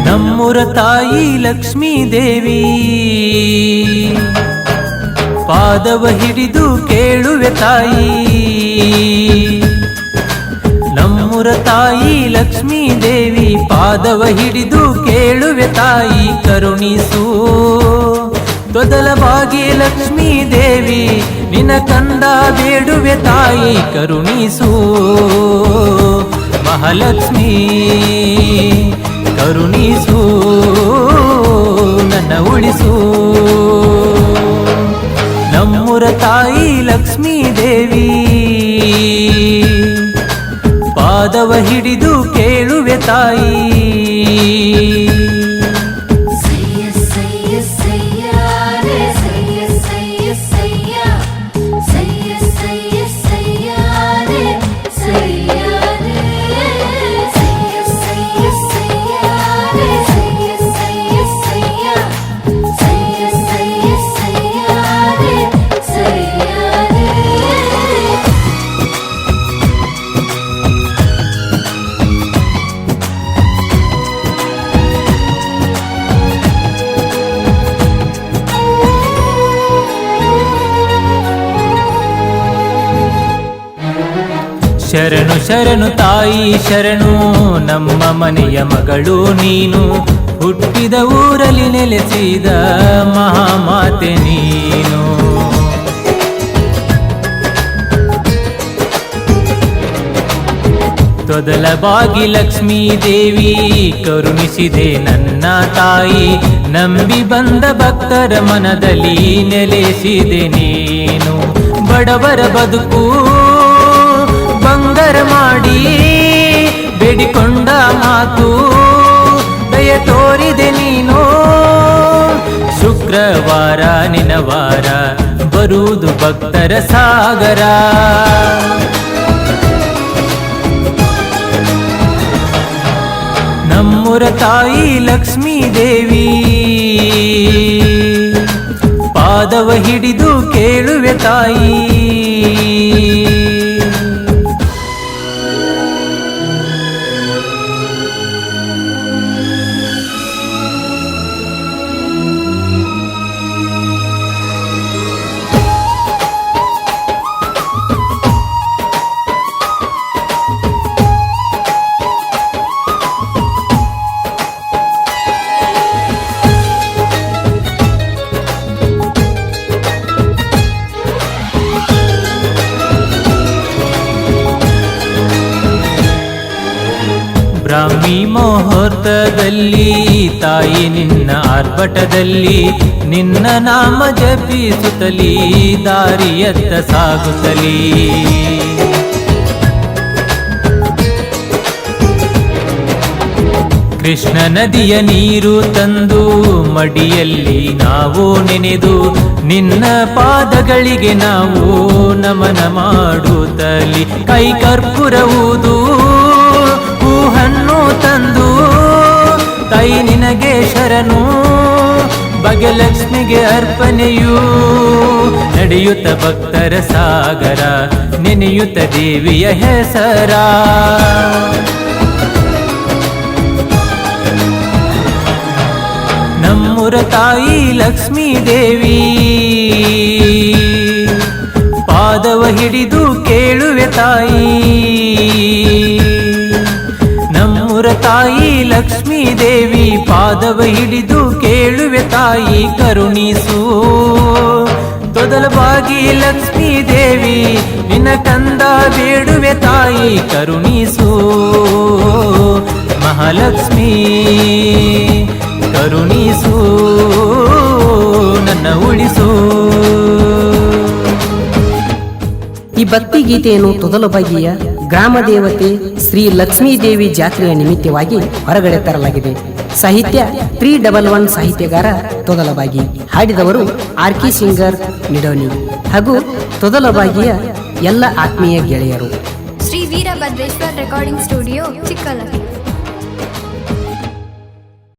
ನಮ್ಮೂರ ತಾಯಿ ಲಕ್ಷ್ಮೀ ದೇವಿ ಪಾದವ ಹಿಡಿದು ಕೇಳುವೆ ತಾಯಿ. ನಮ್ಮೂರ ತಾಯಿ ಲಕ್ಷ್ಮೀ ದೇವಿ ಪಾದವ ಹಿಡಿದು ಕೇಳುವೆ ತಾಯಿ, ಕರುಣಿಸು ತೊದಲ ಬಾಗಿ ಲಕ್ಷ್ಮೀ ದೇವಿ ನಿನ್ನ ಕಂದ ಬೇಡುವೆ ತಾಯಿ, ಕರುಣಿಸು ಮಹಾಲಕ್ಷ್ಮೀ ಕರುಣಿಸು ನನ್ನ ಉಳಿಸು. ನಮ್ಮೂರ ತಾಯಿ ಲಕ್ಷ್ಮೀ ದೇವಿ ಪಾದವ ಹಿಡಿದು ಕೇಳುವೆ ತಾಯಿ. ಶರಣು ಶರಣು ತಾಯಿ ಶರಣು, ನಮ್ಮ ಮನೆಯ ಮಗಳು ನೀನು, ಹುಟ್ಟಿದ ಊರಲ್ಲಿ ನೆಲೆಸಿದ ಮಹಾಮಾತೆ ನೀನು. ತೊದಲ ಬಾಗಿ ಲಕ್ಷ್ಮೀ ದೇವಿ ಕರುಣಿಸಿದೆ ನನ್ನ ತಾಯಿ, ನಂಬಿ ಬಂದ ಭಕ್ತರ ಮನದಲ್ಲಿ ನೆಲೆಸಿದೆ ನೀನು. ಬಡವರ ಬದುಕು ಬಂಗಾರ ಮಾಡಿ ಬೇಡಿಕೊಂಡ ಮಾತು ದಯ ತೋರಿದೆ ನೀನು. ಶುಕ್ರವಾರ ನಿನವಾರ ಬರುವುದು ಭಕ್ತರ ಸಾಗರ. ನಮ್ಮೂರ ತಾಯಿ ಲಕ್ಷ್ಮೀ ದೇವಿ ಪಾದವ ಹಿಡಿದು ಕೇಳುವೆ ತಾಯಿ. ಬ್ರಾಹ್ಮಿ ಮುಹೂರ್ತದಲ್ಲಿ ತಾಯಿ ನಿನ್ನ ಆರ್ಭಟದಲ್ಲಿ ನಿನ್ನ ನಾಮ ಜಪಿಸುತ್ತಲೀ ದಾರಿಯತ್ತ ಸಾಗುತ್ತಲೀ. ಕೃಷ್ಣ ನದಿಯ ನೀರು ತಂದು ಮಡಿಯಲ್ಲಿ ನಾವು ನೆನೆದು ನಿನ್ನ ಪಾದಗಳಿಗೆ ನಾವು ನಮನ ಮಾಡುತ್ತಲಿ. ಕೈ ಕರ್ಪೂರವುದು ಹಣ್ಣು ತಂದು ತಾಯಿ ನಿನಗೆ ಶರಣು, ಭಾಗ್ಯಲಕ್ಷ್ಮಿಗೆ ಅರ್ಪಣೆಯೂ ನಡೆಯುತ್ತ ಭಕ್ತರ ಸಾಗರ, ನೆನೆಯುತ್ತ ದೇವಿಯ ಹೆಸರ. ನಮ್ಮೂರ ತಾಯಿ ಲಕ್ಷ್ಮೀ ದೇವಿ ಪಾದವ ಹಿಡಿದು ಕೇಳುವೆ ತಾಯಿ. ನಮ್ಮೂರ ತಾಯಿ ಲಕ್ಷ್ಮೀ ದೇವಿ ಪಾದವ ಹಿಡಿದು ಕೇಳುವೆ ತಾಯಿ, ಕರುಣಿಸು ತೊದಲ ಬಾಗಿ ಲಕ್ಷ್ಮೀ ದೇವಿ ನಿನ್ನ ಕಂದ ಬೇಡುವೆ ತಾಯಿ, ಕರುಣಿಸು ಮಹಾಲಕ್ಷ್ಮೀ ಕರುಣಿಸು ನನ್ನ ಉಳಿಸು. ಈ ಭಕ್ತಿ ಗೀತೆಯನ್ನು ತೊದಲ ಬಗೆಯ ಗ್ರಾಮ ದೇವತೆ ಶ್ರೀ ಲಕ್ಷ್ಮೀ ದೇವಿ ಜಾತ್ರೆಯ ನಿಮಿತ್ತವಾಗಿ ಹೊರಗಡೆ ತರಲಾಗಿದೆ. ಸಾಹಿತ್ಯ 311 ಸಾಹಿತ್ಯಗಾರ ತೊದಲಬಾಗಿ. ಹಾಡಿದವರು ಆರ್ಕಿ ಸಿಂಗರ್ ನಿಡೋನಿ ಹಾಗೂ ತೊದಲಬಾಗಿಯ ಎಲ್ಲ ಆತ್ಮೀಯ ಗೆಳೆಯರು. Shri Veerabhadreshwar recording studio, ಚಿಕ್ಕಲಗಿ.